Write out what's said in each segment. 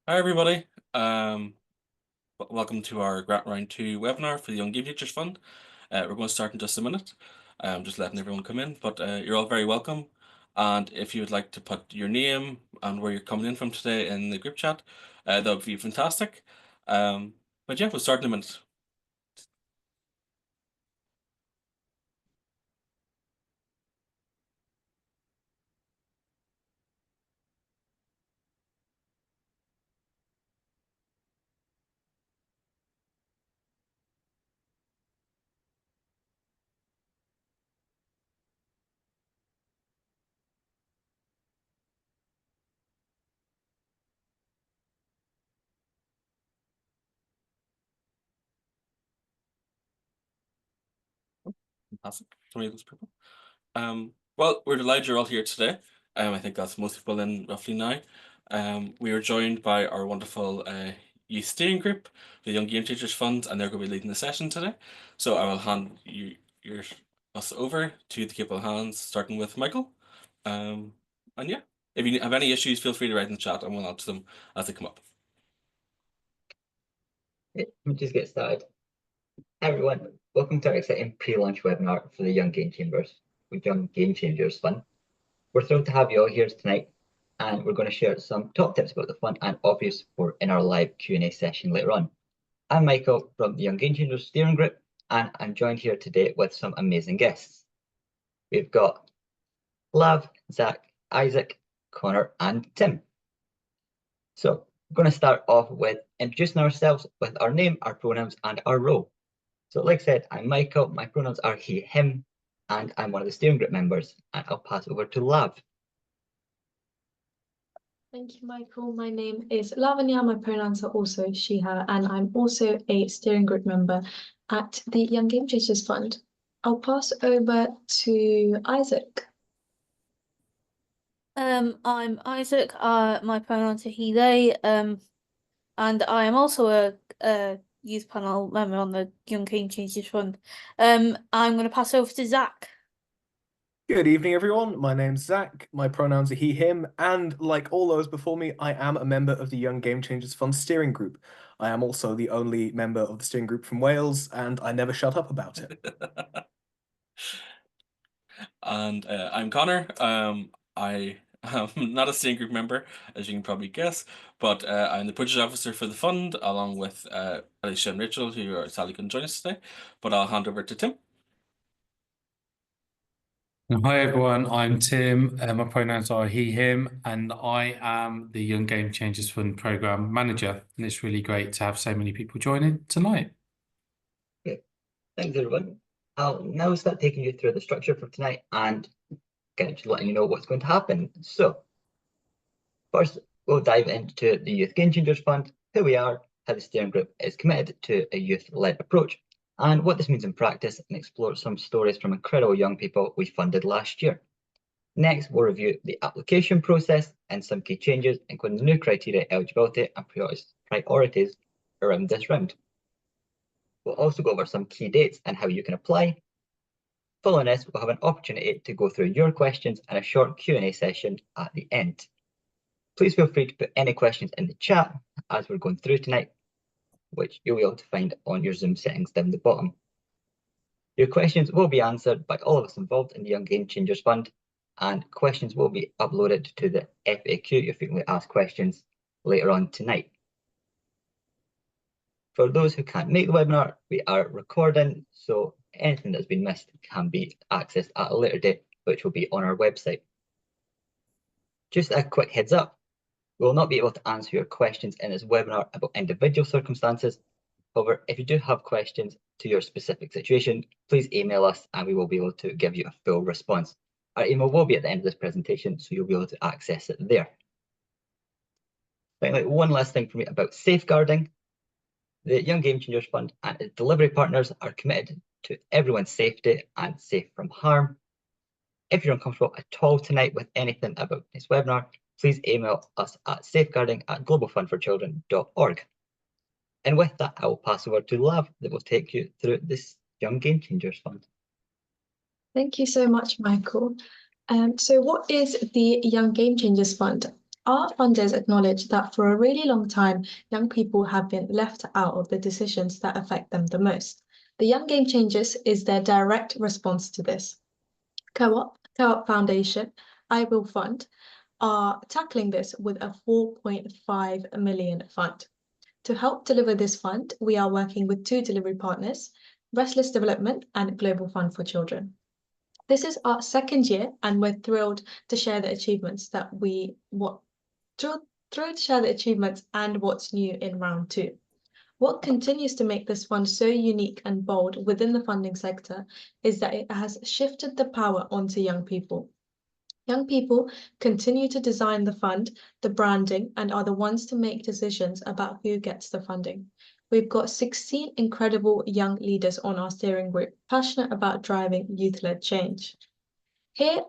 Hi everybody. Welcome to our Grant Round 2 webinar for the Young Gamechangers Fund. We're going to start in just a minute. Just letting everyone come in, but you're all very welcome. And if you would like to put your name and where you're coming in from today in the group chat, that would be fantastic. But yeah, we'll start in a minute. Fantastic. So many of those people. Well, we're delighted you're all here today. I think that's most people in roughly now. We are joined by our wonderful youth steering group, the Young Gamechangers Fund, and they're going to be leading the session today. So I will hand us over to the capable hands, starting with Michael. And yeah, if you have any issues, feel free to write in the chat, and we'll answer them as they come up. Let me just get started. Hi everyone, welcome to our exciting pre-launch webinar for the Young Gamechangers with Young Gamechangers Fund. We're thrilled to have you all here tonight, and we're going to share some top tips about the fund and obvious support in our live Q&A session later on. I'm Michael from the Young Gamechangers steering group, and I'm joined here today with some amazing guests. We've got Lav, Zach, Isaac, Connor, and Tim. So we're going to start off with introducing ourselves with our name, our pronouns, and our role. So like I said, I'm Michael, my pronouns are he, him, and I'm one of the steering group members, and I'll pass over to Lav. Thank you, Michael. My name is Lavanya. My pronouns are also she, her, and I'm also a steering group member at the Young Gamechangers Fund. I'll pass over to Isaac. I'm Isaac. My pronouns are he, they, and I am also a youth panel member on the Young Gamechangers Fund. I'm going to pass over to Zach. Good evening, everyone. My name's Zach. My pronouns are he, him, and like all those before me, I am a member of the Young Gamechangers Fund steering group. I am also the only member of the steering group from Wales, and I never shut up about it. And I'm Connor. I am not a steering group member, as you can probably guess, but I'm the project officer for the fund, along with Alicia and Rachel, who are sadly couldn't join us today. But I'll hand over to Tim. Hi everyone, I'm Tim. My pronouns are he, him, and I am the Young Gamechangers Fund Programme Manager. And it's really great to have so many people joining tonight. Okay. Thanks everyone. I'll now start taking you through the structure for tonight and just letting you know what's going to happen. So first, we'll dive into the Youth Gamechangers Fund, who we are, how the steering group is committed to a youth-led approach, and what this means in practice, and explore some stories from incredible young people we funded last year. Next, we'll review the application process and some key changes, including the new criteria, eligibility, and priorities around this round. We'll also go over some key dates and how you can apply. Following this, we'll have an opportunity to go through your questions and a short Q&A session at the end. Please feel free to put any questions in the chat as we're going through tonight, which you'll be able to find on your Zoom settings down the bottom. Your questions will be answered by all of us involved in the Young Gamechangers Fund, and questions will be uploaded to the FAQ, your frequently asked questions, later on tonight. For those who can't make the webinar, we are recording, so anything that's been missed can be accessed at a later date, which will be on our website. Just a quick heads up, we will not be able to answer your questions in this webinar about individual circumstances. However, if you do have questions to your specific situation, please email us and we will be able to give you a full response. Our email will be at the end of this presentation, so you'll be able to access it there. Finally, one last thing for me about safeguarding. The Young Gamechangers Fund and its delivery partners are committed to everyone's safety and safe from harm. If you're uncomfortable at all tonight with anything about this webinar, please email us at safeguarding@globalfundforchildren.org. And with that, I will pass over to Lav that will take you through this Young Gamechangers Fund. Thank you so much, Michael. So what is the Young Gamechangers Fund? Our funders acknowledge that for a really long time, young people have been left out of the decisions that affect them the most. The Young Game Changers is their direct response to this. Co-op Foundation, I Will Fund are tackling this with a 4.5 million fund. To help deliver this fund, we are working with 2 delivery partners, Restless Development and Global Fund for Children. This is our 2nd year, and we're thrilled to share the achievements and what's new in round 2. What continues to make this fund so unique and bold within the funding sector is that it has shifted the power onto young people. Young people continue to design the fund, the branding, and are the ones to make decisions about who gets the funding. We've got 16 incredible young leaders on our steering group, passionate about driving youth-led change. Here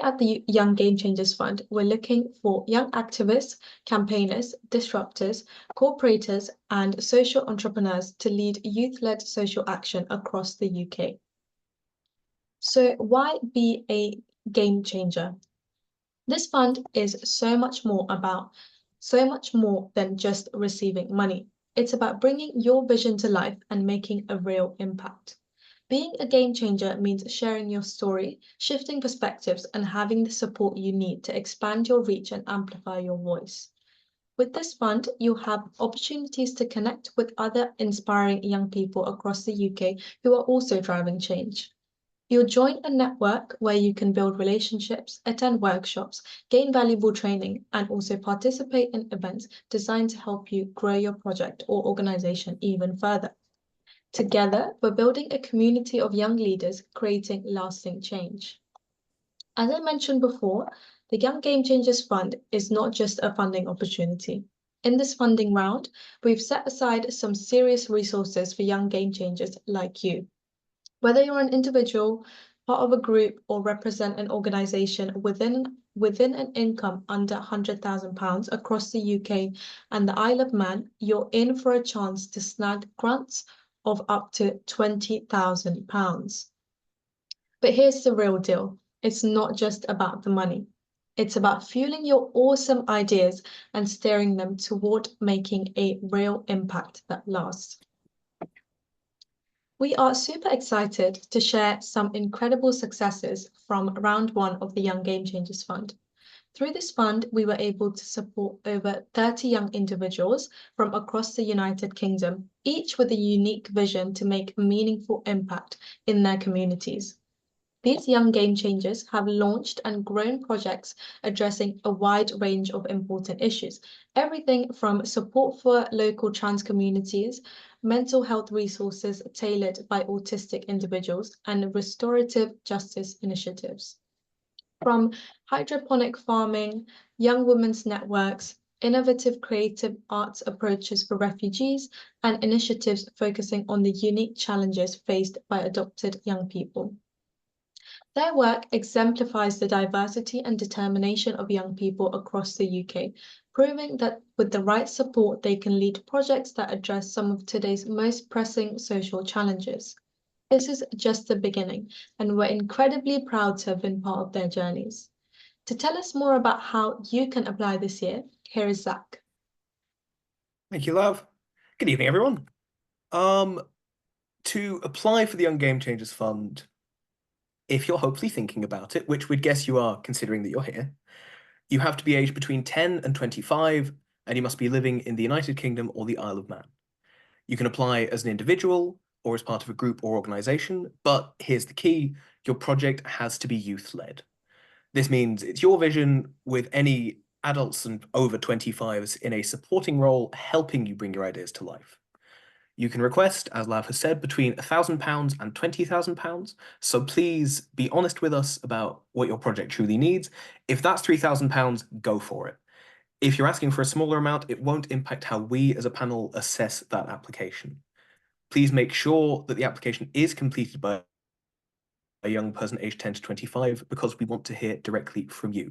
at the Young Game Changers Fund, we're looking for young activists, campaigners, disruptors, corporators, and social entrepreneurs to lead youth-led social action across the UK. So why be a game changer? This fund is so much more than just receiving money. It's about bringing your vision to life and making a real impact. Being a game changer means sharing your story, shifting perspectives, and having the support you need to expand your reach and amplify your voice. With this fund, you have opportunities to connect with other inspiring young people across the UK who are also driving change. You'll join a network where you can build relationships, attend workshops, gain valuable training, and also participate in events designed to help you grow your project or organization even further. Together, we're building a community of young leaders creating lasting change. As I mentioned before, the Young Game Changers Fund is not just a funding opportunity. In this funding round, we've set aside some serious resources for young game changers like you. Whether you're an individual, part of a group, or represent an organisation within an income under £100,000 across the UK and the Isle of Man, you're in for a chance to snag grants of up to £20,000. But here's the real deal. It's not just about the money. It's about fueling your awesome ideas and steering them toward making a real impact that lasts. We are super excited to share some incredible successes from round 1 of the Young Game Changers Fund. Through this fund, we were able to support over 30 young individuals from across the United Kingdom, each with a unique vision to make a meaningful impact in their communities. These young game changers have launched and grown projects addressing a wide range of important issues, everything from support for local trans communities, mental health resources tailored by autistic individuals, and restorative justice initiatives. From hydroponic farming, young women's networks, innovative creative arts approaches for refugees, and initiatives focusing on the unique challenges faced by adopted young people. Their work exemplifies the diversity and determination of young people across the UK, proving that with the right support, they can lead projects that address some of today's most pressing social challenges. This is just the beginning, and we're incredibly proud to have been part of their journeys. To tell us more about how you can apply this year, here is Zach. Thank you, Lav. Good evening, everyone. To apply for the Young Game Changers Fund, if you're hopefully thinking about it, which we'd guess you are considering that you're here, you have to be aged between 10 and 25, and you must be living in the United Kingdom or the Isle of Man. You can apply as an individual or as part of a group or organisation, but here's the key, your project has to be youth-led. This means it's your vision with any adults and over 25s in a supporting role helping you bring your ideas to life. You can request, as Lav has said, between £1,000 and £20,000. So please be honest with us about what your project truly needs. If that's £3,000, go for it. If you're asking for a smaller amount, it won't impact how we as a panel assess that application. Please make sure that the application is completed by a young person aged 10 to 25 because we want to hear directly from you.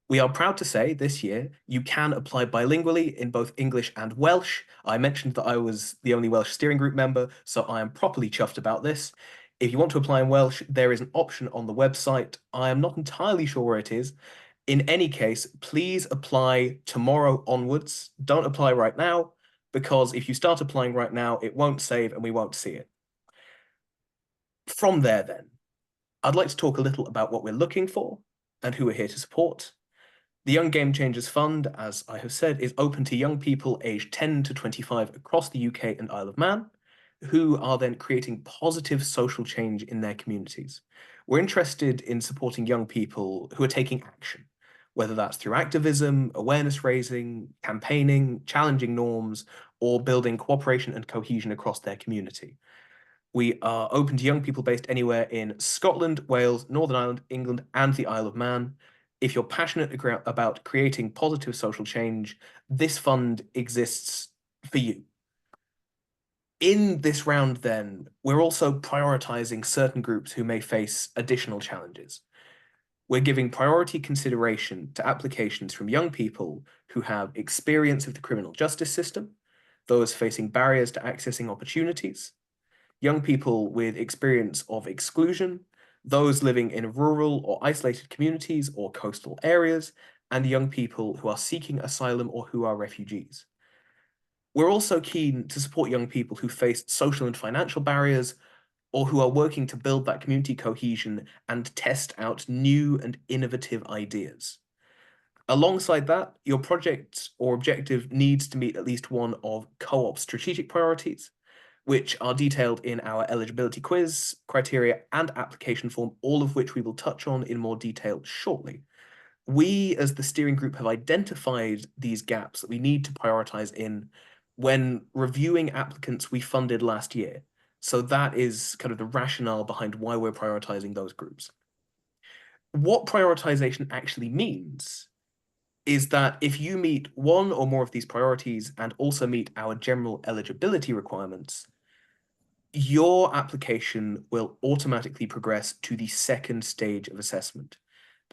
We are proud to say this year you can apply bilingually in both English and Welsh. I mentioned that I was the only Welsh steering group member, so I am properly chuffed about this. If you want to apply in Welsh, there is an option on the website. I am not entirely sure where it is. In any case, please apply tomorrow onwards. Don't apply right now, because if you start applying right now, it won't save and we won't see it. From there then, I'd like to talk a little about what we're looking for and who we're here to support. The Young Gamechangers Fund, as I have said, is open to young people aged 10 to 25 across the UK and Isle of Man, who are then creating positive social change in their communities. We're interested in supporting young people who are taking action, whether that's through activism, awareness raising, campaigning, challenging norms, or building cooperation and cohesion across their community. We are open to young people based anywhere in Scotland, Wales, Northern Ireland, England, and the Isle of Man. If you're passionate about creating positive social change, this fund exists for you. In this round, then, we're also prioritizing certain groups who may face additional challenges. We're giving priority consideration to applications from young people who have experience of the criminal justice system, those facing barriers to accessing opportunities, young people with experience of exclusion, those living in rural or isolated communities or coastal areas, and young people who are seeking asylum or who are refugees. We're also keen to support young people who face social and financial barriers, or who are working to build that community cohesion and test out new and innovative ideas. Alongside that, your project or objective needs to meet at least one of Co-op's strategic priorities, which are detailed in our eligibility quiz, criteria, and application form, all of which we will touch on in more detail shortly. We, as the steering group, have identified these gaps that we need to prioritize in when reviewing applicants we funded last year. So that is kind of the rationale behind why we're prioritizing those groups. What prioritization actually means is that if you meet one or more of these priorities and also meet our general eligibility requirements, your application will automatically progress to the second stage of assessment.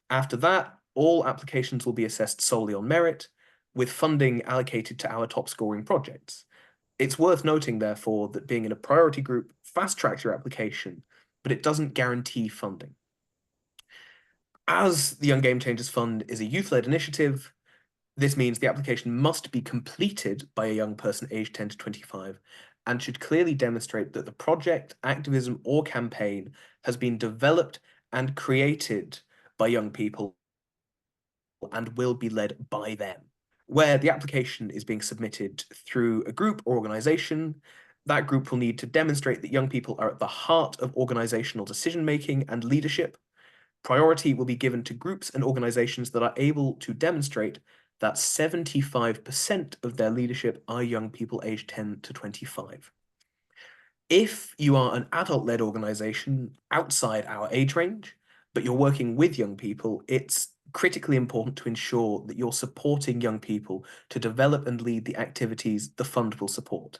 After that, all applications will be assessed solely on merit, with funding allocated to our top scoring projects. It's worth noting, therefore, that being in a priority group fast-tracks your application, but it doesn't guarantee funding. As the Young Gamechangers Fund is a youth-led initiative, this means the application must be completed by a young person aged 10 to 25 and should clearly demonstrate that the project, activism, or campaign has been developed and created by young people and will be led by them. Where the application is being submitted through a group or organization, that group will need to demonstrate that young people are at the heart of organizational decision-making and leadership. Priority will be given to groups and organizations that are able to demonstrate that 75% of their leadership are young people aged 10 to 25. If you are an adult-led organization outside our age range, but you're working with young people, it's critically important to ensure that you're supporting young people to develop and lead the activities the fund will support,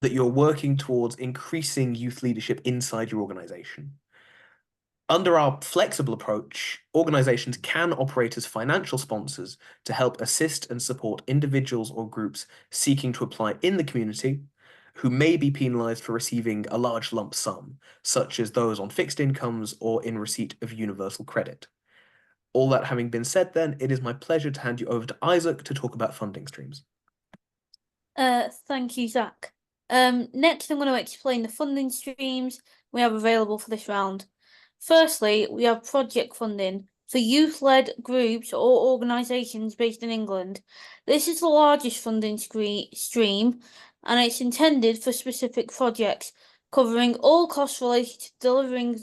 that you're working towards increasing youth leadership inside your organization. Under our flexible approach, organizations can operate as financial sponsors to help assist and support individuals or groups seeking to apply in the community who may be penalized for receiving a large lump sum, such as those on fixed incomes or in receipt of universal credit. All that having been said then, it is my pleasure to hand you over to Isaac to talk about funding streams. Thank you, Zach. Next, I'm going to explain the funding streams we have available for this round. Firstly, we have project funding for youth-led groups or organisations based in England. This is the largest funding stream, and it's intended for specific projects, covering all costs related to delivering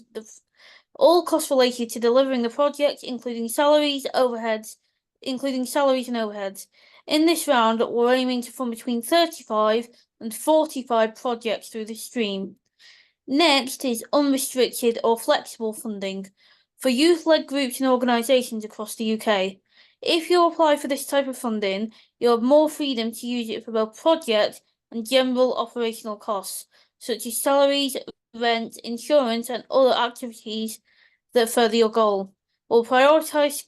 the project, including salaries and overheads. In this round, we're aiming to fund between 35 and 45 projects through the stream. Next is unrestricted or flexible funding for youth-led groups and organisations across the UK. If you apply for this type of funding, you have more freedom to use it for both project and general operational costs, such as salaries, rent, insurance, and other activities that further your goal. We'll prioritise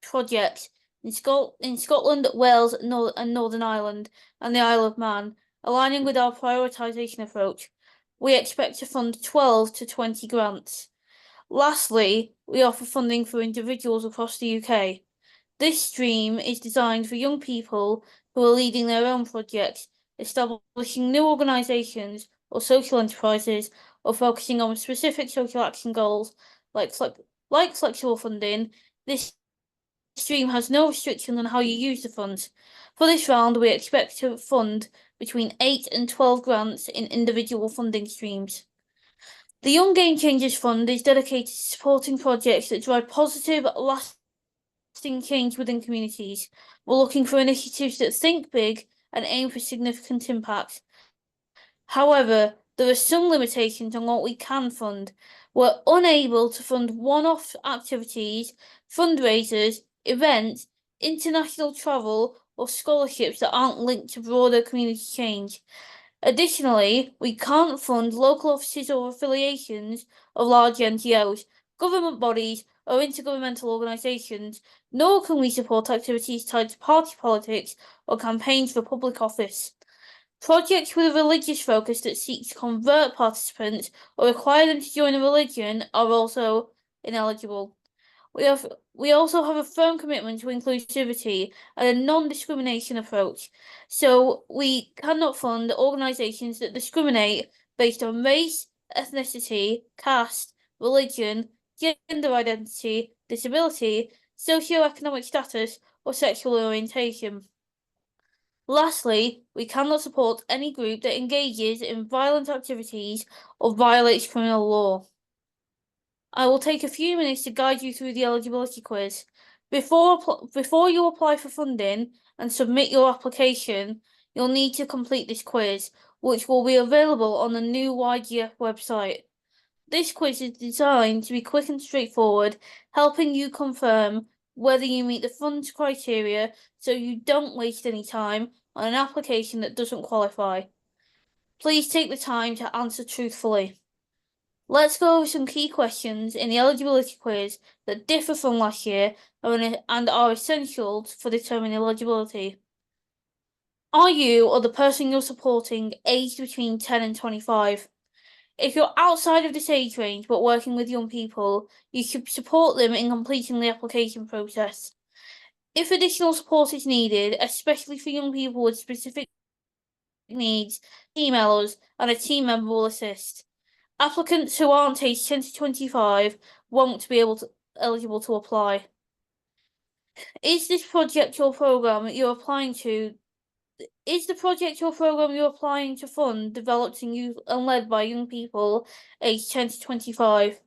projects in Scotland, Wales, and Northern Ireland, and the Isle of Man, aligning with our prioritisation approach. We expect to fund 12 to 20 grants. Lastly, we offer funding for individuals across the UK. This stream is designed for young people who are leading their own projects, establishing new organisations or social enterprises, or focusing on specific social action goals like flexible funding. This stream has no restriction on how you use the funds. For this round, we expect to fund between 8 and 12 grants in individual funding streams. The Young Gamechangers Fund is dedicated to supporting projects that drive positive, lasting change within communities. We're looking for initiatives that think big and aim for significant impact. However, there are some limitations on what we can fund. We're unable to fund one-off activities, fundraisers, events, international travel, or scholarships that aren't linked to broader community change. Additionally, we can't fund local offices or affiliations of large NGOs, government bodies, or intergovernmental organisations, nor can we support activities tied to party politics or campaigns for public office. Projects with a religious focus that seek to convert participants or require them to join a religion are also ineligible. We also have a firm commitment to inclusivity and a non-discrimination approach, so we cannot fund organisations that discriminate based on race, ethnicity, caste, religion, gender identity, disability, socioeconomic status, or sexual orientation. Lastly, we cannot support any group that engages in violent activities or violates criminal law. I will take a few minutes to guide you through the eligibility quiz. Before you apply for funding and submit your application, you'll need to complete this quiz, which will be available on the new YGF website. This quiz is designed to be quick and straightforward, helping you confirm whether you meet the fund's criteria so you don't waste any time on an application that doesn't qualify. Please take the time to answer truthfully. Let's go over some key questions in the eligibility quiz that differ from last year and are essential for determining eligibility. Are you or the person you're supporting aged between 10 and 25? If you're outside of this age range but working with young people, you should support them in completing the application process. If additional support is needed, especially for young people with specific needs, email us and a team member will assist. Applicants who aren't aged 10 to 25 won't be eligible to apply. Is this project or program you're applying to? Is the project or program you're applying to fund developed and led by young people aged 10 to 25?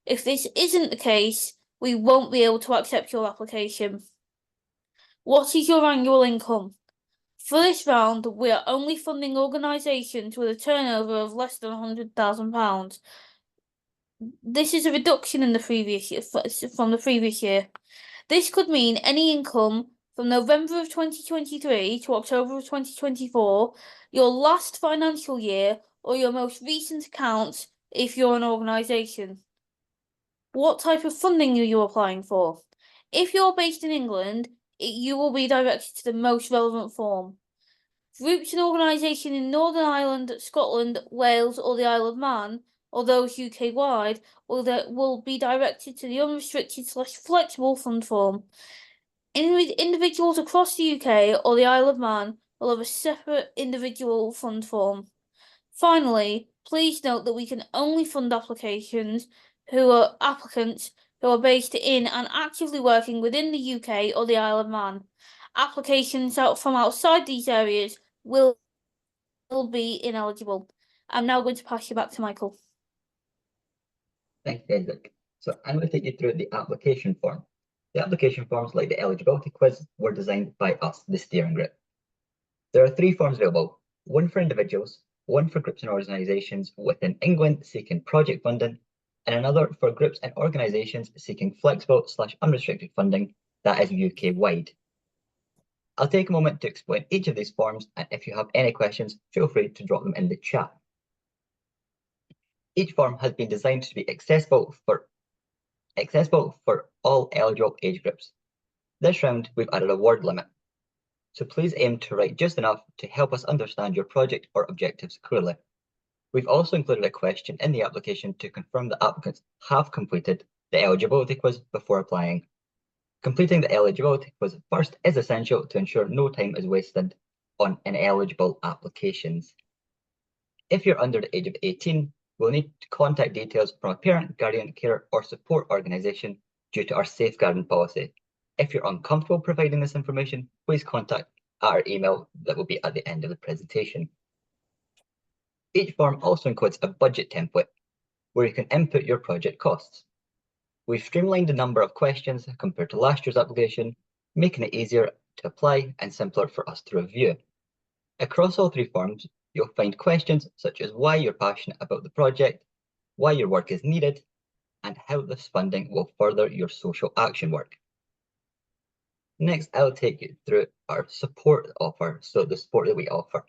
If this isn't the case, we won't be able to accept your application. What is your annual income? For this round, we are only funding organisations with a turnover of less than £100,000. This is a reduction in the previous year from the previous year. This could mean any income from November of 2023 to October of 2024, your last financial year, or your most recent accounts if you're an organisation. What type of funding are you applying for? If you're based in England, you will be directed to the most relevant form. Groups and organisations in Northern Ireland, Scotland, Wales, or the Isle of Man, or those UK-wide, will be directed to the unrestricted/flexible fund form. Individuals across the UK or the Isle of Man will have a separate individual fund form. Finally, please note that we can only fund applicants who are based in and actively working within the UK or the Isle of Man. Applications from outside these areas will be ineligible. I'm now going to pass you back to Michael. Thanks, Isaac. So I'm going to take you through the application form. The application forms, like the eligibility quiz, were designed by us, the steering group. There are 3 forms available, one for individuals, one for groups and organisations within England seeking project funding, and another for groups and organisations seeking flexible/unrestricted funding that is UK-wide. I'll take a moment to explain each of these forms, and if you have any questions, feel free to drop them in the chat. Each form has been designed to be accessible for all eligible age groups. This round, we've added a word limit, so please aim to write just enough to help us understand your project or objectives clearly. We've also included a question in the application to confirm that applicants have completed the eligibility quiz before applying. Completing the eligibility quiz first is essential to ensure no time is wasted on ineligible applications. If you're under the age of 18, we'll need contact details from a parent, guardian, carer, or support organisation due to our safeguarding policy. If you're uncomfortable providing this information, please contact our email that will be at the end of the presentation. Each form also includes a budget template where you can input your project costs. We've streamlined the number of questions compared to last year's application, making it easier to apply and simpler for us to review. Across all 3 forms, you'll find questions such as why you're passionate about the project, why your work is needed, and how this funding will further your social action work. Next, I'll take you through our support offer, so the support that we offer.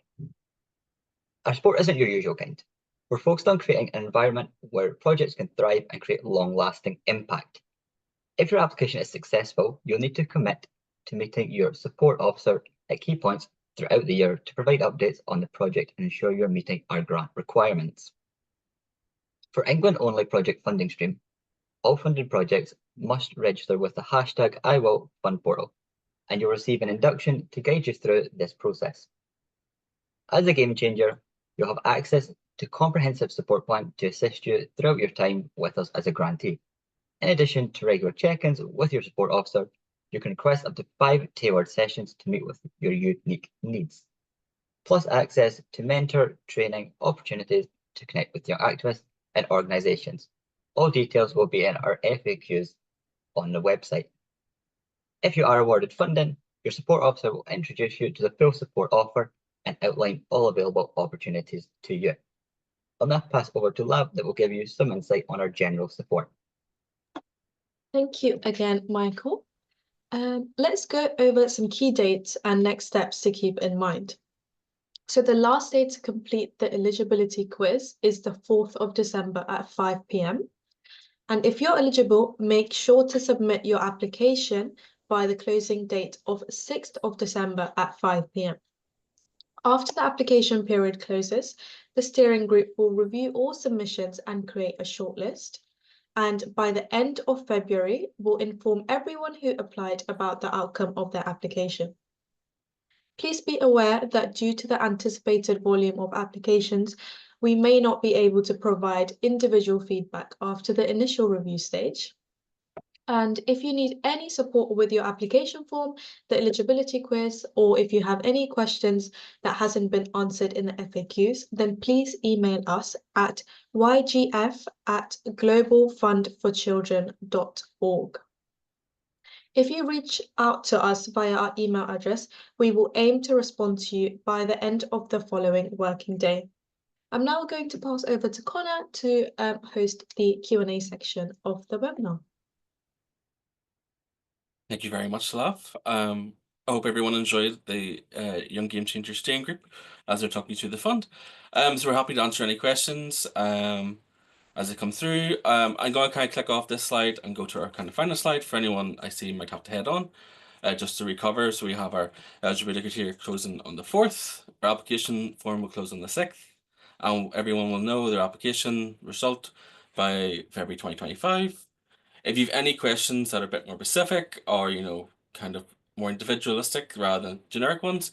Our support isn't your usual kind. We're focused on creating an environment where projects can thrive and create long-lasting impact. If your application is successful, you'll need to commit to meeting your support officer at key points throughout the year to provide updates on the project and ensure you're meeting our grant requirements. For England-only project funding stream, all funded projects must register with the hashtag #IWillFund portal, and you'll receive an induction to guide you through this process. As a game changer, you'll have access to comprehensive support plan to assist you throughout your time with us as a grantee. In addition to regular check-ins with your support officer, you can request up to 5 tailored sessions to meet with your unique needs, plus access to mentor training opportunities to connect with young activists and organisations. All details will be in our FAQs on the website. If you are awarded funding, your support officer will introduce you to the full support offer and outline all available opportunities to you. I'll now pass over to Lav that will give you some insight on our general support. Thank you again, Michael. Let's go over some key dates and next steps to keep in mind. So the last day to complete the eligibility quiz is the 4th of December at 5 p.m. And if you're eligible, make sure to submit your application by the closing date of 6th of December at 5 p.m. After the application period closes, the steering group will review all submissions and create a shortlist. And by the end of February, we'll inform everyone who applied about the outcome of their application. Please be aware that due to the anticipated volume of applications, we may not be able to provide individual feedback after the initial review stage. And if you need any support with your application form, the eligibility quiz, or if you have any questions that hasn't been answered in the FAQs, then please email us at ygf@globalfundforchildren.org. If you reach out to us via our email address, we will aim to respond to you by the end of the following working day. I'm now going to pass over to Connor to host the Q&A section of the webinar. Thank you very much, Lav. I hope everyone enjoyed the Young Game Changers steering group as they're talking through the fund. So we're happy to answer any questions as they come through. I'm going to kind of click off this slide and go to our kind of final slide for anyone I see might have to head on. Just to recover, so we have our eligibility criteria closing on the 4th. Our application form will close on the 6th. And everyone will know their application result by February 2025. If you have any questions that are a bit more specific or, you know, kind of more individualistic rather than generic ones,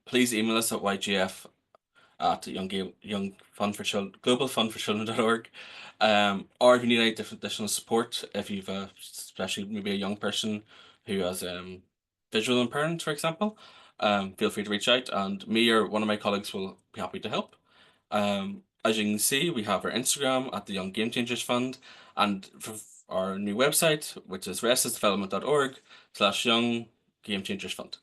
please email us at YGF at globalfundforchildren.org. Or if you need any additional support, if you've especially maybe a young person who has visual impairment, for example, feel free to reach out and me or one of my colleagues will be happy to help. As you can see, we have our Instagram at the Young Gamechangers Fund, and for our new website, which is restlessdevelopment.org/Young Gamechangers Fund.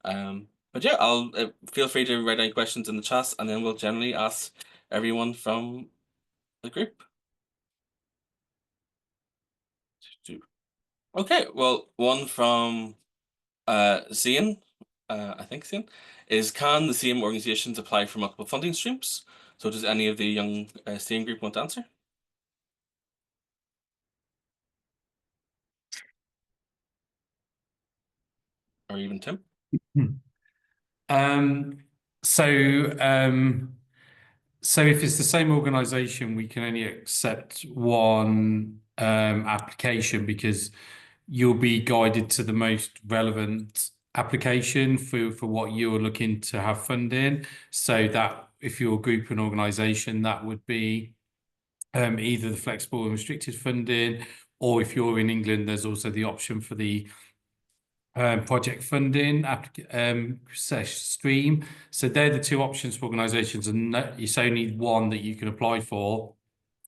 But yeah, I'll feel free to write any questions in the chat, and then we'll generally ask everyone from the group. Okay, well, one from Zian, I think Zian, is can the same organizations apply for multiple funding streams? So does any of the young steering group want to answer? Or even Tim? So if it's the same organization, we can only accept one application because you'll be guided to the most relevant application for what you're looking to have funding. So that if you're a group and organisation, that would be either the flexible and restricted funding, or if you're in England, there's also the option for the project funding stream. So they're the two options for organisations, and it's only one that you can apply for.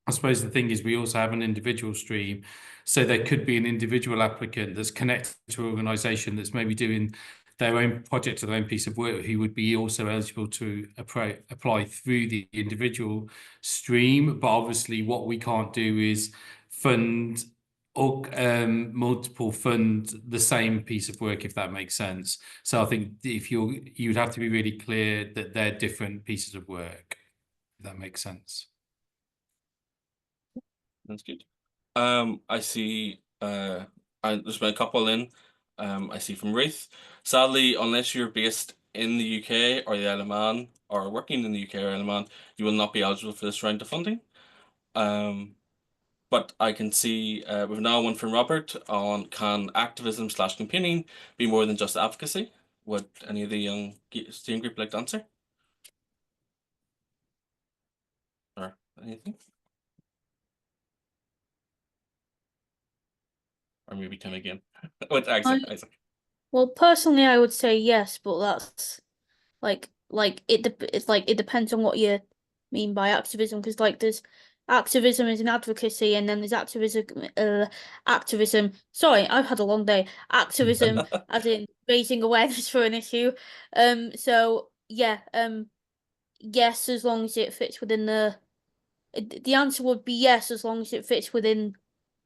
I suppose the thing is we also have an individual stream. So there could be an individual applicant that's connected to an organisation that's maybe doing their own project or their own piece of work, who would be also eligible to apply through the individual stream. But obviously what we can't do is fund or multiple fund the same piece of work, if that makes sense. So I think if you'd have to be really clear that they're different pieces of work, if that makes sense. That's good. I see there's been a couple in. I see from Wraith. Sadly, unless you're based in the UK or the Isle of Man, or working in the UK or Isle of Man, you will not be eligible for this round of funding. But I can see we've now one from Robert on, can activism/campaigning be more than just advocacy? Would any of the young steering group like to answer? Or anything? Or maybe Tim again. With Isaac. Well, personally, I would say yes, but that's it depends on what you mean by activism, because there's activism is an advocacy, and then there's activism. Sorry, I've had a long day. Activism, as in raising awareness for an issue. So yeah, yes, as long as it fits within the answer would be yes, as long as it fits within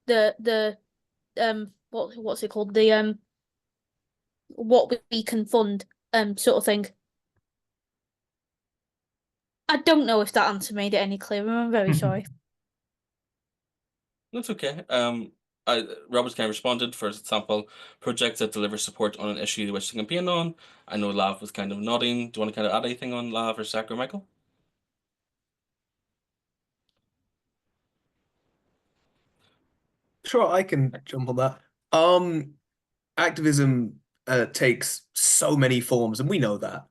the what's it called, the what we can fund sort of thing. I don't know if that answer made it any clearer. I'm very sorry. That's okay. Robert's kind of responded, for example, projects that deliver support on an issue they wish to campaign on. I know Lav was kind of nodding. Do you want to kind of add anything on Lav or Zach or Michael? Sure, I can jump on that. Activism takes so many forms, and we know that.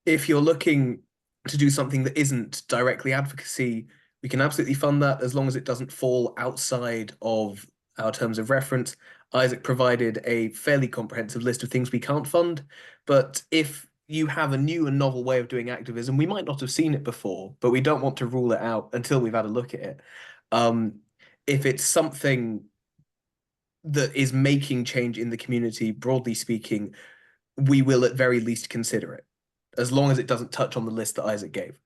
If you're looking to do something that isn't directly advocacy, we can absolutely fund that as long as it doesn't fall outside of our terms of reference. Isaac provided a fairly comprehensive list of things we can't fund, but if you have a new and novel way of doing activism, we might not have seen it before, but we don't want to rule it out until we've had a look at it. If it's something that is making change in the community, broadly speaking, we will at very least consider it, as long as it doesn't touch on the list that Isaac gave.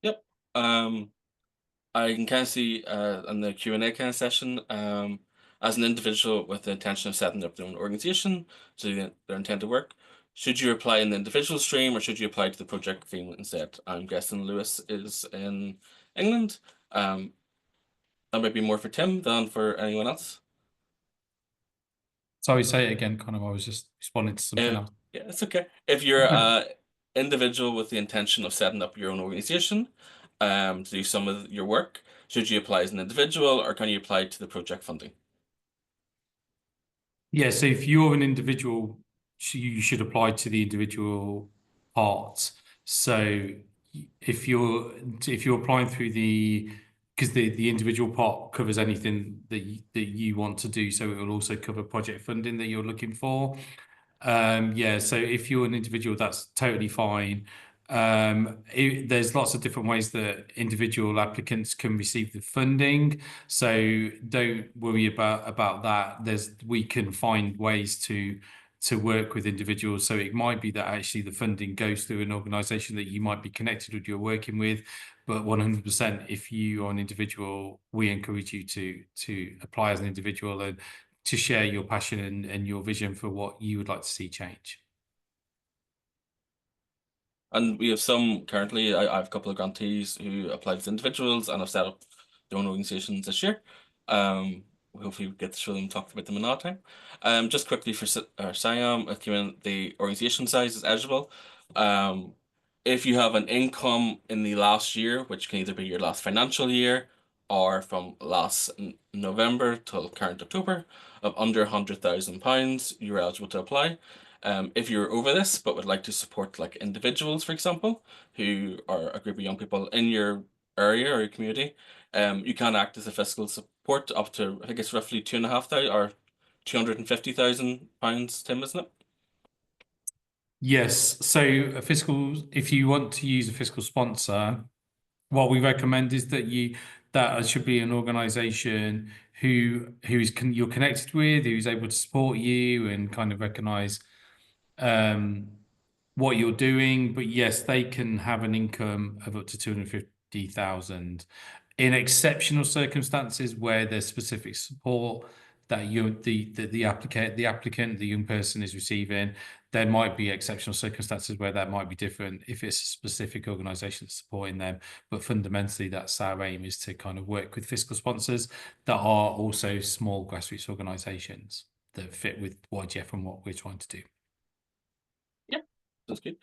Yep. I can kind of see in the Q&A kind of session, as an individual with the intention of setting up their own organization, so their intent to work, should you apply in the individual stream or should you apply to the project theme instead? I'm guessing Lewis is in England. That might be more for Tim than for anyone else. Sorry, say it again, Connor. I was just responding to something else. Yeah, it's okay. If you're an individual with the intention of setting up your own organization to do some of your work, should you apply as an individual or can you apply to the project funding? Yeah, so if you're an individual, you should apply to the individual part. So if you're applying through because the individual part covers anything that you want to do, so it will also cover project funding that you're looking for. Yeah, so if you're an individual, that's totally fine. There's lots of different ways that individual applicants can receive the funding, so don't worry about that. We can find ways to work with individuals. So it might be that actually the funding goes through an organisation that you might be connected with, you're working with, but 100%, if you are an individual, we encourage you to apply as an individual and to share your passion and your vision for what you would like to see change. And we have some currently, I have a couple of grantees who applied as individuals and have set up their own organizations this year. Hopefully we get to show them, talk about them another time. Just quickly for Siam, the organization size is eligible. if you have an income in the last year, which can either be your last financial year or from last November till current October, of under £100,000, you're eligible to apply. If you're over this but would like to support like individuals, for example, who are a group of young people in your area or your community, you can act as a fiscal support up to, I think it's roughly £2,500 or £250,000, Tim, isn't it? Yes. So if you want to use a fiscal sponsor, what we recommend is that it should be an organization you're connected with, who's able to support you and kind of recognize what you're doing. But yes, they can have an income of up to 250,000 in exceptional circumstances where there's specific support that the applicant, the young person is receiving. There might be exceptional circumstances where that might be different if it's a specific organisation that's supporting them. But fundamentally, that's our aim, is to kind of work with fiscal sponsors that are also small grassroots organisations that fit with YGF and what we're trying to do. Yeah, that's good.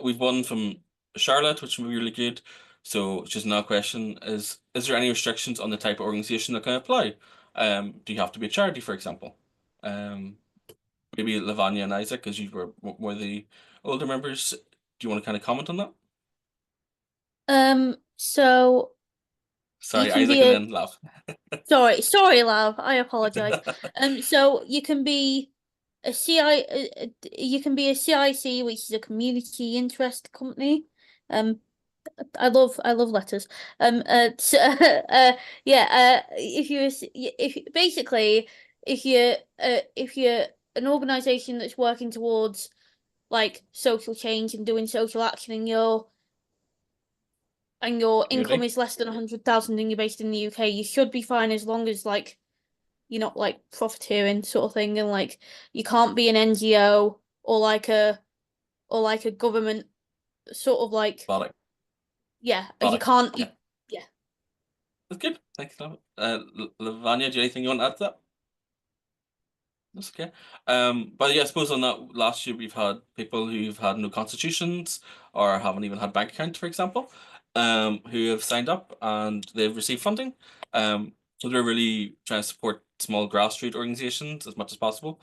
We've one from Charlotte, which will be really good. So just now question is there any restrictions on the type of organization that can apply? Do you have to be a charity, for example? Maybe Lavanya and Isaac, because you were more the older members. Do you want to kind of comment on that? So Sorry, can Isaac, be and a- then Lav. sorry, Lav. I apologize. So you can be a you can be a CIC, which is a community interest company. I love letters. Yeah. If you're an organization that's working towards like social change and doing social action, and your income is less than 100,000 and you're based in the UK, you should be fine, as long as like you're not like profiteering sort of thing, and like you can't be an NGO or like a government sort of like Body. yeah, Body. you can't Yeah. yeah. That's good. Thanks, Lav. Lavanya, do you have anything you want to add to that? That's okay. But yeah, I suppose on that last year we've had people who've had no constitutions or haven't even had bank account, for example, who have signed up and they've received funding. So they're really trying to support small grassroots organizations as much as possible.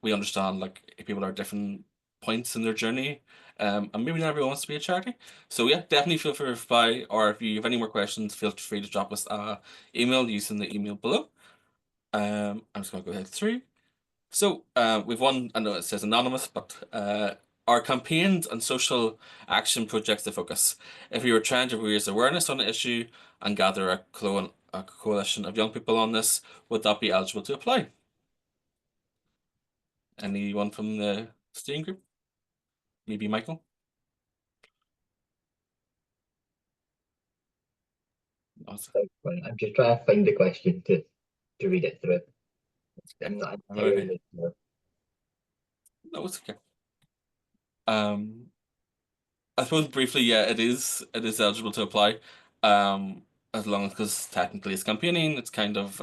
We understand like people are at different points in their journey, and maybe not everyone wants to be a charity. So yeah, definitely feel free to reply, or if you have any more questions, feel free to drop us an email using the email below. I'm just gonna go ahead through. So we've one, I know it says anonymous, but our campaigns and social action projects the focus. If you were trying to raise awareness on the issue and gather a coalition of young people on this, would that be eligible to apply? Anyone from the steering group? Maybe Michael? Awesome. I'm just trying to find the question to read it through. I'm not Okay. entirely sure. No, it's okay. I suppose briefly, yeah, it is eligible to apply. As long as, because technically it's campaigning, it's kind of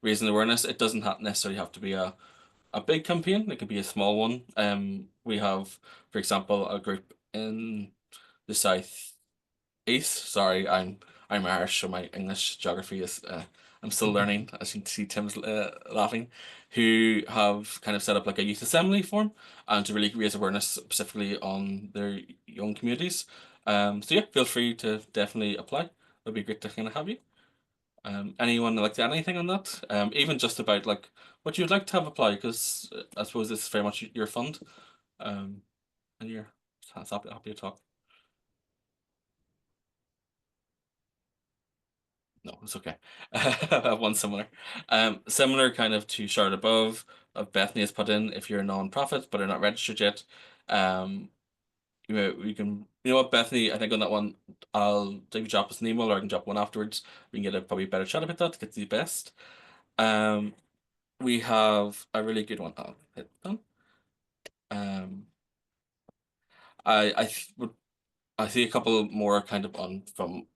raising awareness. It doesn't necessarily have to be a big campaign. It could be a small one. We have, for example, a group in the south east. Sorry, I'm Irish, so my English geography is I'm still learning. As you can see, Tim's laughing. Who have kind of set up like a youth assembly form and to really raise awareness specifically on their young communities. So yeah, feel free to definitely apply. It'd be great to kind of have you. Anyone like to add anything on that? Even just about like what you'd like to have apply, because I suppose this is very much your fund. And you're happy to talk. No, it's okay. I have one similar. Similar kind of to Charlotte above, Bethany has put in, if you're a non-profit but are not registered yet, you can, you know what, Bethany, I think on that one, I'll take drop us an email, or I can drop one afterwards. We can get a probably better chat about that to get to the best. We have a really good one. I'll hit done. I see a couple more kind of on from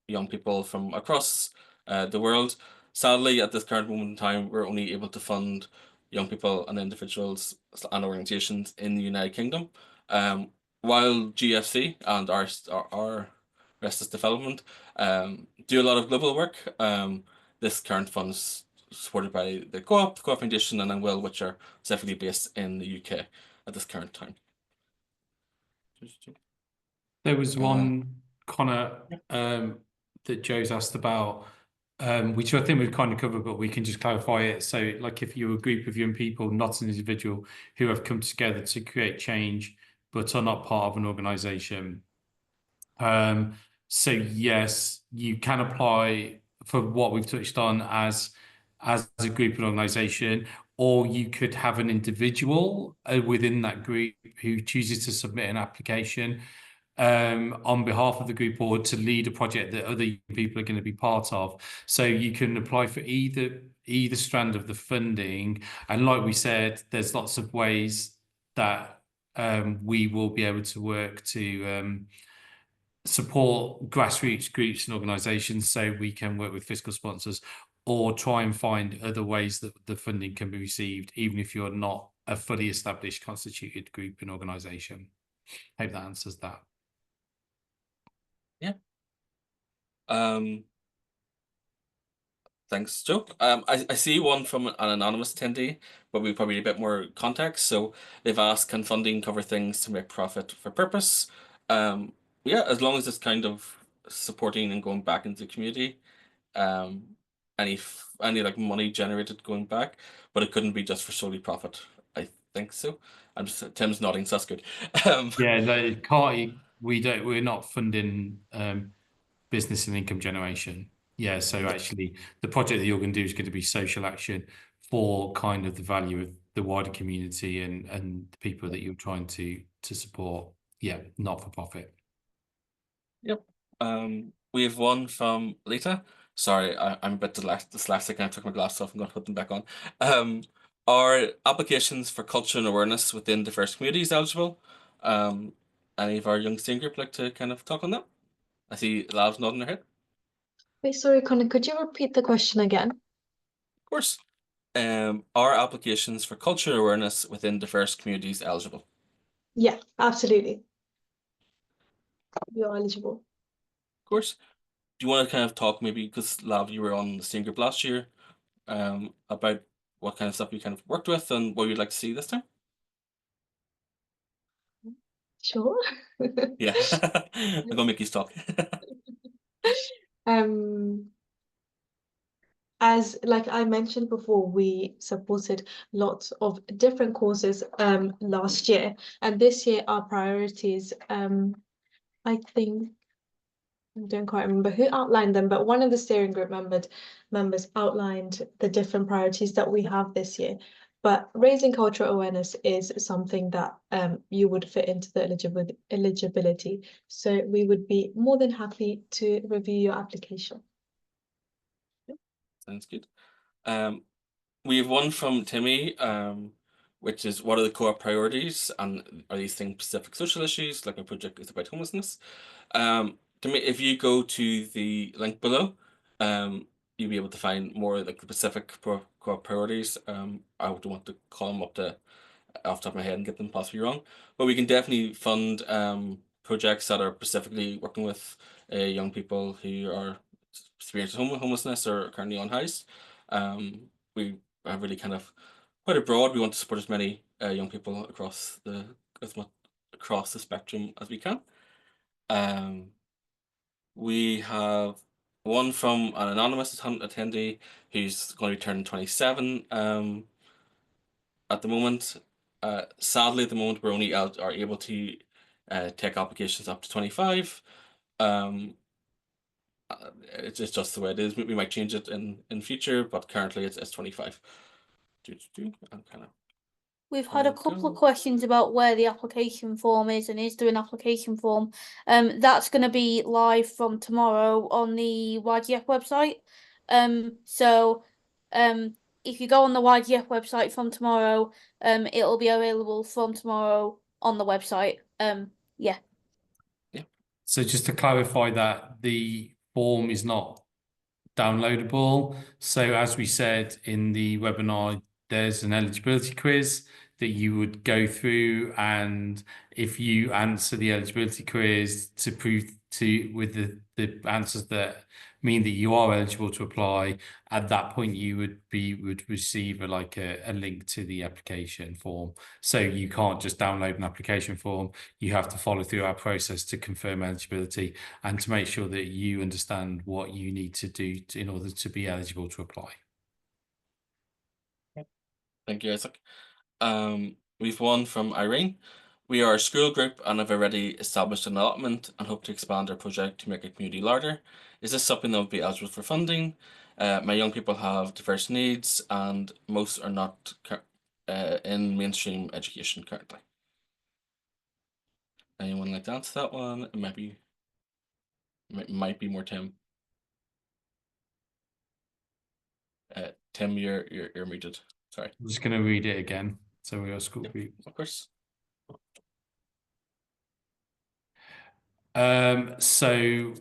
young people from across the world. Sadly, at this current moment in time, we're only able to fund young people and individuals and organizations in the United Kingdom. while GFC and our Restless Development do a lot of global work, this current fund is supported by the Co-op Foundation, and Will, which are specifically based in the UK at this current time. There was one, Connor, that Joe's asked about, which I think we've kind of covered, but we can just clarify it. So, like, if you're a group of young people, not an individual, who have come together to create change, but are not part of an organisation. So yes, you can apply for what we've touched on as a group and organisation, or you could have an individual within that group who chooses to submit an application on behalf of the group, or to lead a project that other people are going to be part of. So you can apply for either strand of the funding, and like we said, there's lots of ways that we will be able to work to support grassroots groups and organisations, so we can work with fiscal sponsors, or try and find other ways that the funding can be received, even if you're not a fully established constituted group and organisation. Hope that answers that. Yeah. Thanks, Joe. I see one from an anonymous attendee, but we probably need a bit more context. So they've asked, can funding cover things to make profit for purpose? Yeah, as long as it's kind of supporting and going back into the community. Any like money generated going back, but it couldn't be just for solely profit. I think so. I'm just Tim's nodding, so that's good. Yeah, no, can't. We're not funding business and income generation. Yeah, so actually, the project that you're going to do is going to be social action for kind of the value of the wider community and the people that you're trying to support. Yeah, not for profit. Yep. We have one from Lita. Sorry, I'm a bit dyslexic and I took my glasses off. I'm going to put them back on. Are applications for culture and awareness within diverse communities eligible? Any of our young steering group like to kind of talk on that? I see Lav's nodding her head. Wait, sorry, Connor, could you repeat the question again? Of course. Are applications for culture and awareness within diverse communities eligible? Yeah, absolutely. You're eligible. Of course. Do you want to kind of talk, maybe because Lav, you were on the steering group last year, about what kind of stuff you kind of worked with and what you'd like to see this time? Sure. Yeah, I'm gonna make you talk. As like I mentioned before, we supported lots of different causes last year, and this year our priorities, I think I don't quite remember who outlined them, but one of the steering group members outlined the different priorities that we have this year. But raising cultural awareness is something that you would fit into the eligibility. So we would be more than happy to review your application. Sounds good. We have one from Timmy, which is, what are the core priorities, and are these things specific social issues? Like my project is about homelessness. Timmy, if you go to the link below, you'll be able to find more like the specific core priorities. I don't want to call them up to off the top of my head and get them possibly wrong, but we can definitely fund projects that are specifically working with young people who are experiencing homelessness or currently on house. We are really kind of quite abroad. We want to support as many young people across the spectrum as we can. We have one from an anonymous attendee who's going to be turning 27 at the moment. Sadly, at the moment, we're only are able to take applications up to 25. It's just the way it is. We might change it in future, but currently it's 25. I'm kind of. We've had a couple of questions about where the application form is, and is there an application form? That's going to be live from tomorrow on the YGF website. If you go on the YGF website from tomorrow, it'll be available from tomorrow on the website. Yeah. So just to clarify that, the form is not downloadable. So as we said in the webinar, there's an eligibility quiz that you would go through, and if you answer the eligibility quiz to prove to with the answers that mean that you are eligible to apply, at that point you would receive a link to the application form. So you can't just download an application form. You have to follow through our process to confirm eligibility and to make sure that you understand what you need to do in order to be eligible to apply. Thank you, Isaac. We've one from Irene. We are a school group and have already established an allotment and hope to expand our project to make our community larger. Is this something that would be eligible for funding? My young people have diverse needs and most are not in mainstream education currently. Anyone like to answer that one? It might be more Tim. Tim, you're muted. Sorry. I'm just going to read it again. So we are school group. Of course. So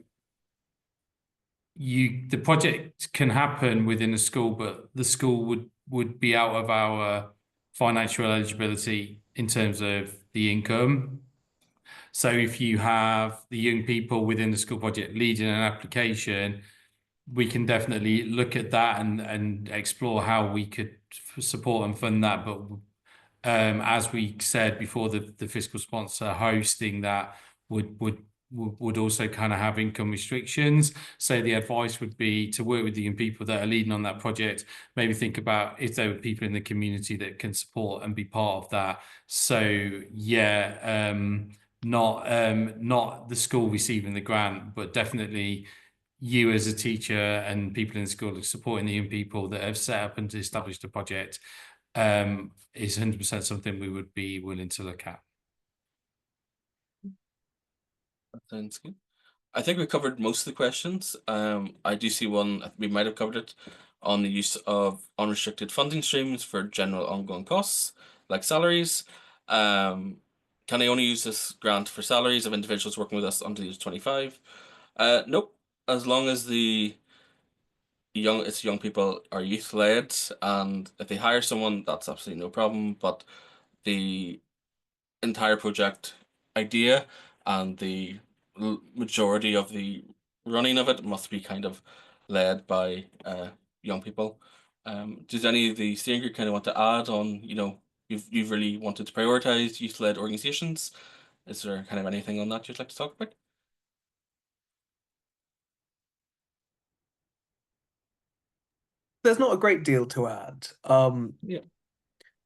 the project can happen within a school, but the school would be out of our financial eligibility in terms of the income. So if you have the young people within the school project leading an application, we can definitely look at that and explore how we could support and fund that. But as we said before, the fiscal sponsor hosting that would also kind of have income restrictions. So the advice would be to work with the young people that are leading on that project. Maybe think about if there were people in the community that can support and be part of that. So yeah, not the school receiving the grant, but definitely you as a teacher and people in the school supporting the young people that have set up and established a project is 100% something we would be willing to look at. That sounds good. I think we covered most of the questions. I do see one, we might have covered it, on the use of unrestricted funding streams for general ongoing costs, like salaries. Can I only use this grant for salaries of individuals working with us until age 25? Nope. As long as the young people are youth led, and if they hire someone, that's absolutely no problem. But the entire project idea and the majority of the running of it must be kind of led by young people. Does any of the steering group kind of want to add on, you've really wanted to prioritize youth-led organizations? Is there kind of anything on that you'd like to talk about? There's not a great deal to add. Yeah.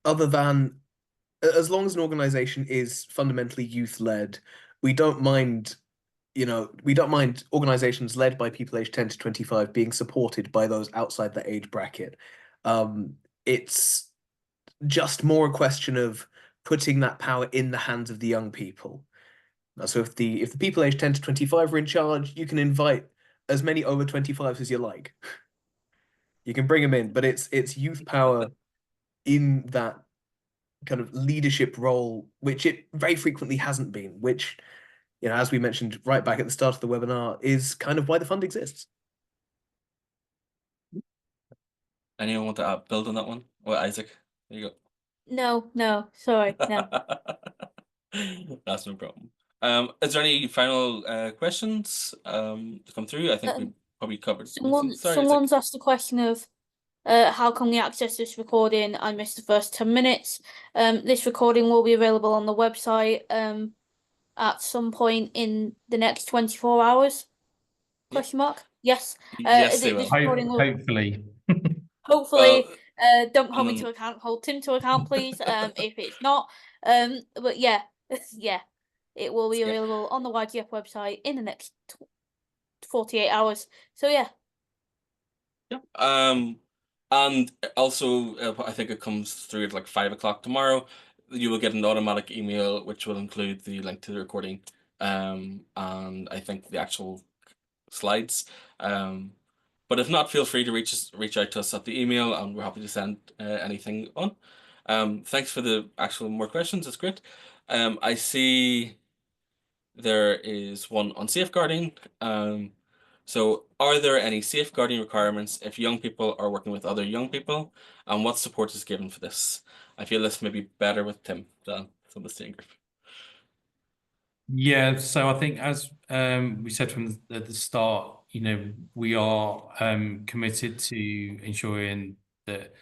Other than as long as an organization is fundamentally youth-led, we don't mind, organizations led by people aged 10 to 25 being supported by those outside the age bracket. It's just more a question of putting that power in the hands of the young people. So if the people aged 10 to 25 are in charge, you can invite as many over 25s as you like. You can bring them in, but it's youth power in that kind of leadership role, which it very frequently hasn't been, which, as we mentioned right back at the start of the webinar, is kind of why the fund exists. Anyone want to build on that one? Well, Isaac, there you No, sorry, no. go. That's no problem. Is there any final questions to come through? I think we probably covered most of them. Sorry, Isaac. Someone's asked the question of how can we access this recording? I missed the first 10 minutes. This recording will be available on the website at some point in the next 24 hours. Question mark? Yes. Yes, they will. This recording will Hopefully. hopefully Well, don't hold me to account, hold Tim to account, please. If it's not. But yeah, yeah. It will be available on the YGF website in the next 48 hours. So yeah. Yeah. And also, I think it comes through at like 5 o'clock tomorrow. You will get an automatic email which will include the link to the recording, and I think the actual slides. But if not, feel free to reach out to us at the email, and we're happy to send anything on. Thanks for the actual more questions. That's great. I see there is one on safeguarding. So are there any safeguarding requirements if young people are working with other young people, and what support is given for this? I feel this may be better with Tim than from the steering group. Yeah, so I think as we said from the start, we are committed to ensuring that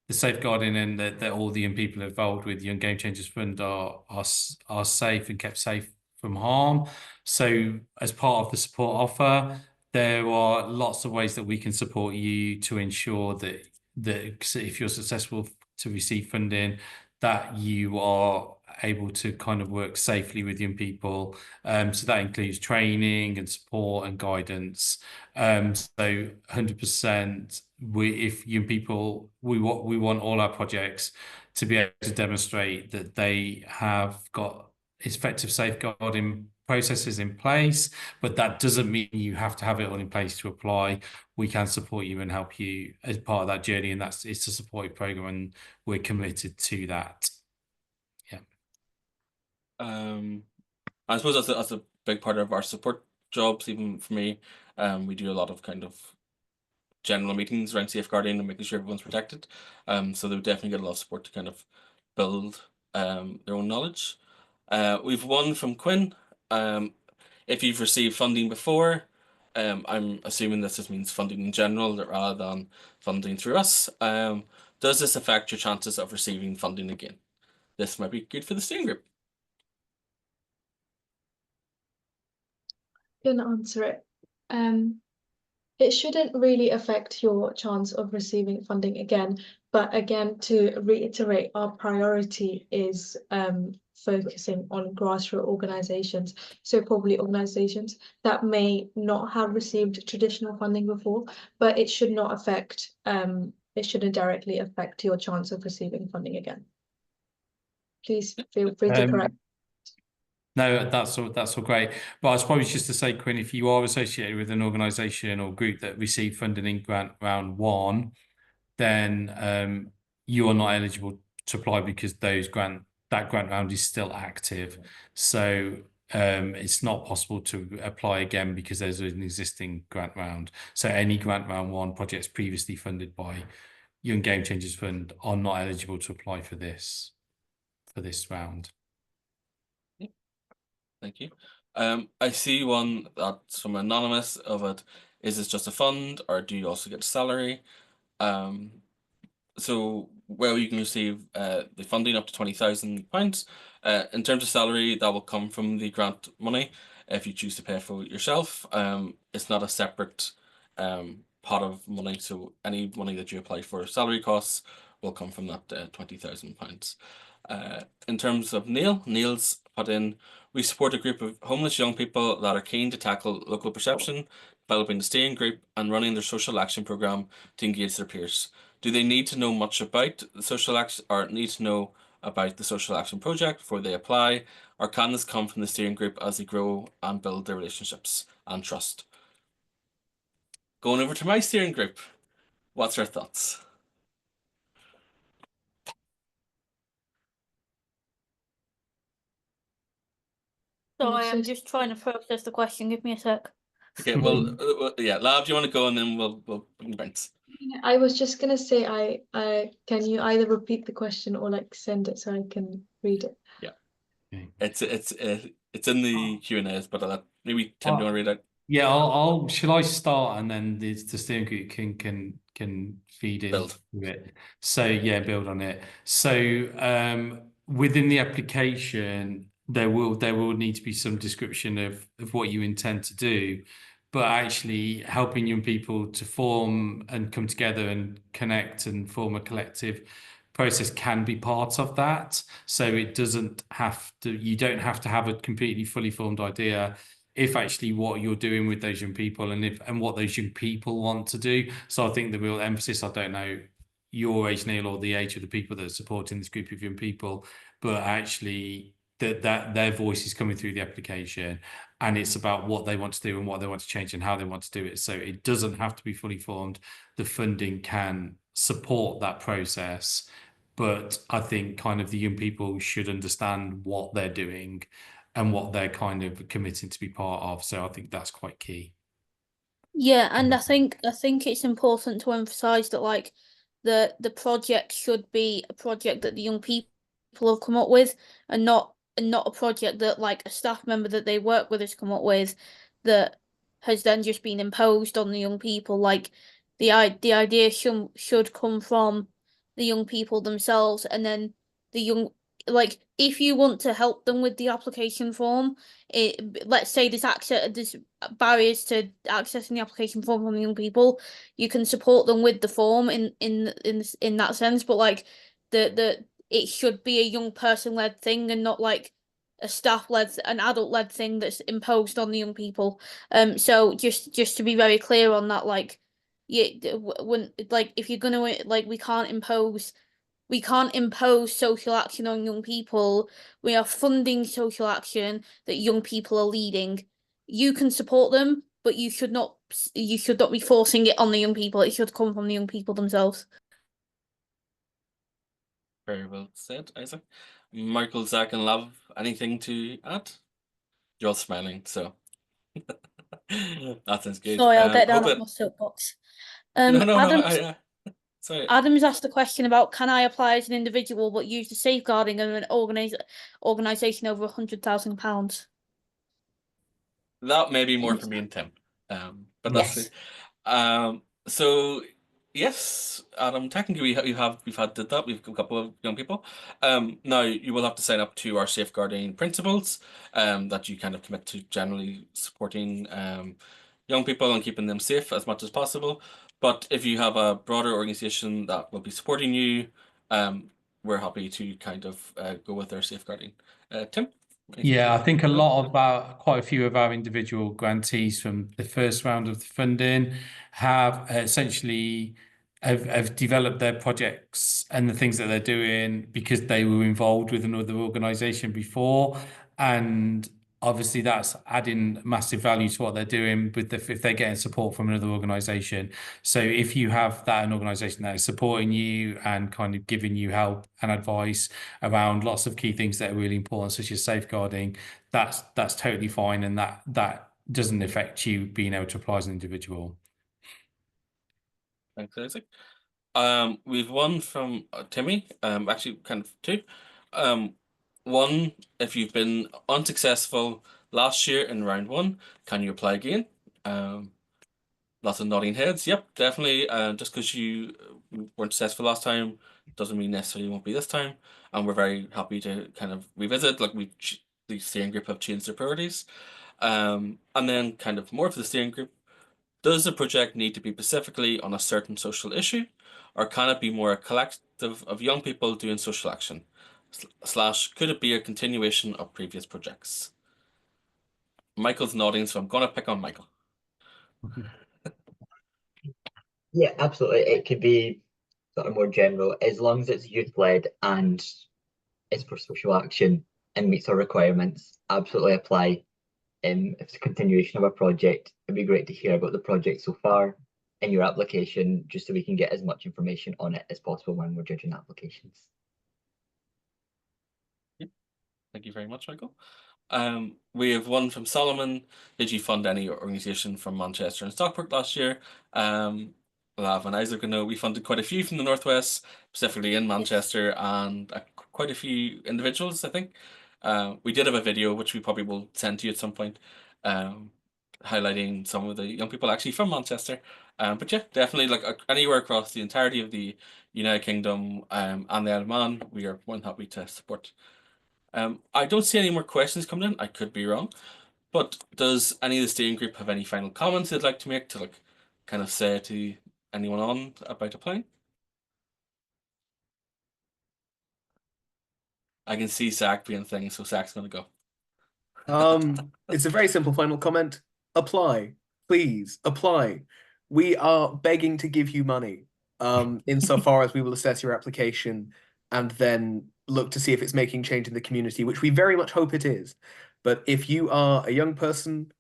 the safeguarding and that all the young people involved with Young Gamechangers Fund are safe and kept safe from harm. So as part of the support offer, there are lots of ways that we can support you to ensure that if you're successful to receive funding, that you are able to kind of work safely with young people. So that includes training and support and guidance. So 100%, if young people, we want all our projects to be able to demonstrate that they have got effective safeguarding processes in place, but that doesn't mean you have to have it all in place to apply. We can support you and help you as part of that journey, and it's a supportive program, and we're committed to that. Yeah. I suppose that's a big part of our support jobs, even for me. We do a lot of kind of general meetings around safeguarding and making sure everyone's protected. So they would definitely get a lot of support to kind of build their own knowledge. We've one from Quinn. If you've received funding before, I'm assuming this just means funding in general rather than funding through us. Does this affect your chances of receiving funding again? This might be good for the steering group. Gonna answer it. It shouldn't really affect your chance of receiving funding again, but again, to reiterate, our priority is focusing on grassroots organizations. So probably organizations that may not have received traditional funding before, but it should not affect, it shouldn't directly affect your chance of receiving funding again. Please feel free to correct. No, that's all great. But I suppose just to say, Quinn, if you are associated with an organisation or group that received funding in grant round 1, then you are not eligible to apply because that grant round is still active. So it's not possible to apply again because there's an existing grant round. So any grant round 1 projects previously funded by Young Gamechangers Fund are not eligible to apply for this round. Thank you. I see one that's from anonymous of it. Is this just a fund or do you also get a salary? So where you can receive the funding up to £20,000. In terms of salary, that will come from the grant money if you choose to pay for it yourself. It's not a separate pot of money, so any money that you apply for salary costs will come from that £20,000. In terms of Neil's put in, we support a group of homeless young people that are keen to tackle local perception, developing the steering group and running their social action program to engage their peers. Do they need to know much about the social action or need to know about the social action project before they apply, or can this come from the steering group as they grow and build their relationships and trust? Going over to my steering group, what's your thoughts? Sorry, I'm just trying to process the question. Give me a sec. Okay, well, yeah, Lab, do you want to go and then we'll bring Brent. I was just gonna say, I can you either repeat the question or like send it so I can read it? Yeah, Okay. it's in the Q&As, but maybe Tim, do you want to read it? Yeah, shall I start and then the steering group can feed into it. So yeah, build on it. So within the application, there will need to be some description of what you intend to do, but actually helping young people to form and come together and connect and form a collective process can be part of that. So you don't have to have a completely fully formed idea if actually what you're doing with those young people and what those young people want to do. So I think the real emphasis, I don't know your age, Neil, or the age of the people that are supporting this group of young people, but actually that their voice is coming through the application, and it's about what they want to do and what they want to change and how they want to do it. So it doesn't have to be fully formed. The funding can support that process, but I think kind of the young people should understand what they're doing and what they're kind of committing to be part of. So I think that's quite key. Yeah, and I think it's important to emphasize that like the project should be a project that the young people have come up with, and not a project that like a staff member that they work with has come up with that has then just been imposed on the young people. Like the idea should come from the young people themselves, and then the young like if you want to help them with the application form, let's say there's barriers to accessing the application form from young people, you can support them with the form in that sense. But like the it should be a young person led thing and not like a staff led, an adult led thing that's imposed on the young people. So just to be very clear on that, like yeah, when like if you're gonna like we can't impose social action on young people. We are funding social action that young people are leading. You can support them, but you should not be forcing it on the young people. It should come from the young people themselves. Very well said, Isaac. Michael, Zach, and Lav, anything to add? You're all smiling, so that sounds good. Sorry, I'll get down Hope off it. my soapbox. No, no, no. Sorry. Adam's asked a question about can I apply as an individual but use the safeguarding of an organisation over £100,000? That may be more for me and Tim. But that's Yes. it. So yes, Adam, technically we've had did that. We've got a couple of young people. Now you will have to sign up to our safeguarding principles, that you kind of commit to generally supporting young people and keeping them safe as much as possible. But if you have a broader organization that will be supporting you, we're happy to kind of go with our safeguarding. Tim? anything Yeah, I to think add? quite a few of our individual grantees from the first round of the funding have essentially have developed their projects and the things that they're doing because they were involved with another organization before. And obviously that's adding massive value to what they're doing with if they're getting support from another organization. So if you have an organization that is supporting you and kind of giving you help and advice around lots of key things that are really important, such as safeguarding, that's totally fine, and that doesn't affect you being able to apply as an individual. Thanks, Isaac. We've one from Timmy. Actually, kind of two. One, if you've been unsuccessful last year in round one, can you apply again? Lots of nodding heads. Yep, definitely. Just because you weren't successful last time doesn't mean necessarily won't be this time. And we're very happy to kind of revisit. Like the steering group have changed their priorities. And then kind of more for the steering group. Does the project need to be specifically on a certain social issue, or can it be more a collective of young people doing social action? Slash, could it be a continuation of previous projects? Michael's nodding, so I'm going to pick on Michael. Yeah, absolutely. It could be sort of more general, as long as it's youth led and it's for social action and meets our requirements. Absolutely apply. If it's a continuation of a project, it'd be great to hear about the project so far in your application, just so we can get as much information on it as possible when we're judging applications. Thank you very much, Michael. We have one from Solomon. Did you fund any organization from Manchester and Stockport last year? Lav and Isaac know we funded quite a few from the Northwest, specifically in Manchester, and quite a few individuals, I think. We did have a video, which we probably will send to you at some point, highlighting some of the young people actually from Manchester. But yeah, definitely like anywhere across the entirety of the United Kingdom and the Isle of Man, we are more than happy to support. I don't see any more questions coming in. I could be wrong. But does any of the steering group have any final comments they'd like to make to like kind of say to anyone on about applying? I can see Zach being things, so Zach's gonna go. It's a very simple final comment. Apply, please apply. We are begging to give you money. Insofar as we will assess your application and then look to see if it's making change in the community, which we very much hope it is. But if you are a young person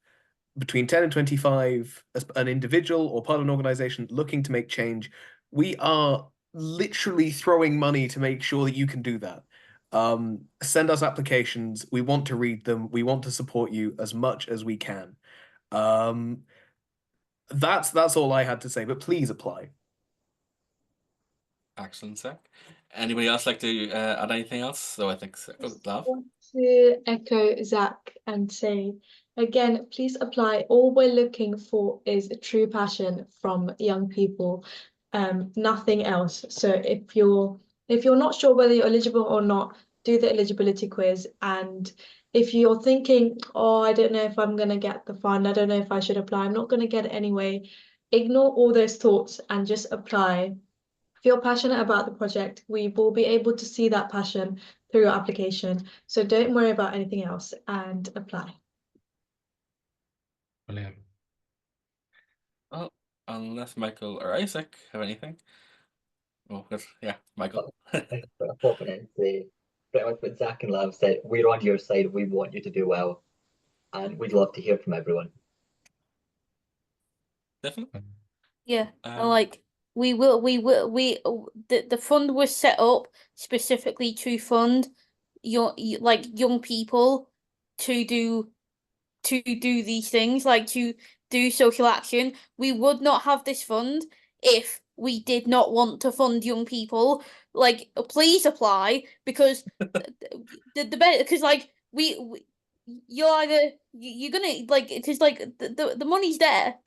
between 10 and 25, as an individual or part of an organization looking to make change, we are literally throwing money to make sure that you can do that. Send us applications. We want to read them. We want to support you as much as we can. That's all I had to say, but please apply. Excellent, Zach. Anybody else like to add anything else? So I think Just Lav. want to echo Zach and say again, please apply. All we're looking for is a true passion from young people, nothing else. So if you're not sure whether you're eligible or not, do the eligibility quiz. And if you're thinking, oh, I don't know if I'm gonna get the fund, I don't know if I should apply, I'm not gonna get it anyway, ignore all those thoughts and just apply. If you're passionate about the project, we will be able to see that passion through your application. So don't worry about anything else and apply. Brilliant. Well, unless Michael or Isaac have anything. Oh, good. Yeah, Michael. Thanks for popping in and say pretty much what Zach and Lav said. We're on your side. We want you to do well, and we'd love to hear from everyone. Definitely. Yeah, and Um, like the fund was set up specifically to fund young people to do these things, like to do social action. We would not have this fund if we did not want to fund young people. Like, please apply, because because like you're either you're gonna, like, because like the money's there,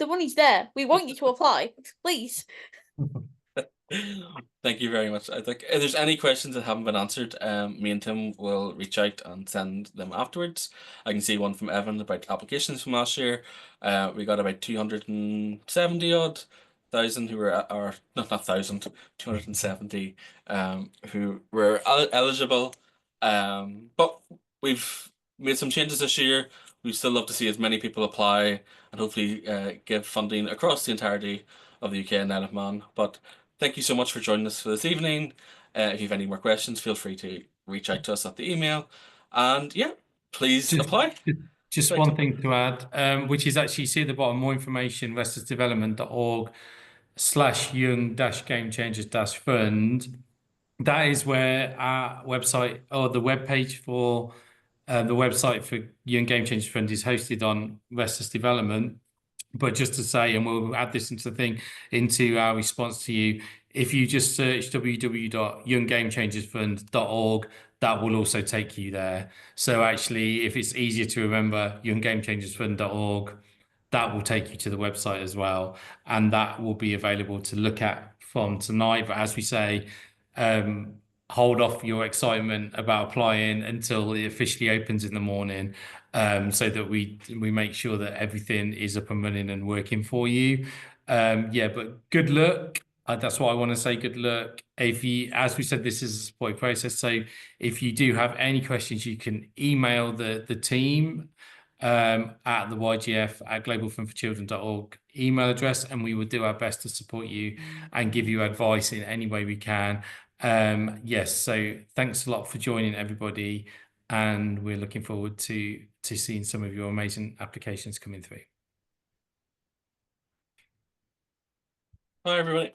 we want you to apply, please. Thank you very much. I think if there's any questions that haven't been answered, me and Tim will reach out and send them afterwards. I can see one from Evan about applications from last year. We got about 270 odd thousand who were or not 1,000, 270 who were eligible. But we've made some changes this year. We still love to see as many people apply and hopefully give funding across the entirety of the UK and Isle of Man. But thank you so much for joining us for this evening. If you have any more questions, feel free to reach out to us at the email. And yeah, please Just, apply. just Right. one thing to add, which is actually, see at the bottom, more information, restlessdevelopment.org/young-gamechangers-fund. That is where our website, or the web page for the website for Young Game Changers Fund is hosted on Restless Development. But just to say, and we'll add this into the thing, into our response to you, if you just search www.younggamechangersfund.org, that will also take you there. So actually, if it's easier to remember, younggamechangersfund.org, that will take you to the website as well. And that will be available to look at from tonight. But as we say, hold off your excitement about applying until it officially opens in the morning, so that we make sure that everything is up and running and working for you. Yeah, but good luck. That's what I want to say. Good luck. If you, as we said, this is a supported process. So if you do have any questions, you can email the team at the ygf@globalfundforchildren.org email address, and we will do our best to support you and give you advice in any way we can. Yes, so thanks a lot for joining, everybody, and we're looking forward to seeing some of your amazing applications coming through. Bye, everybody.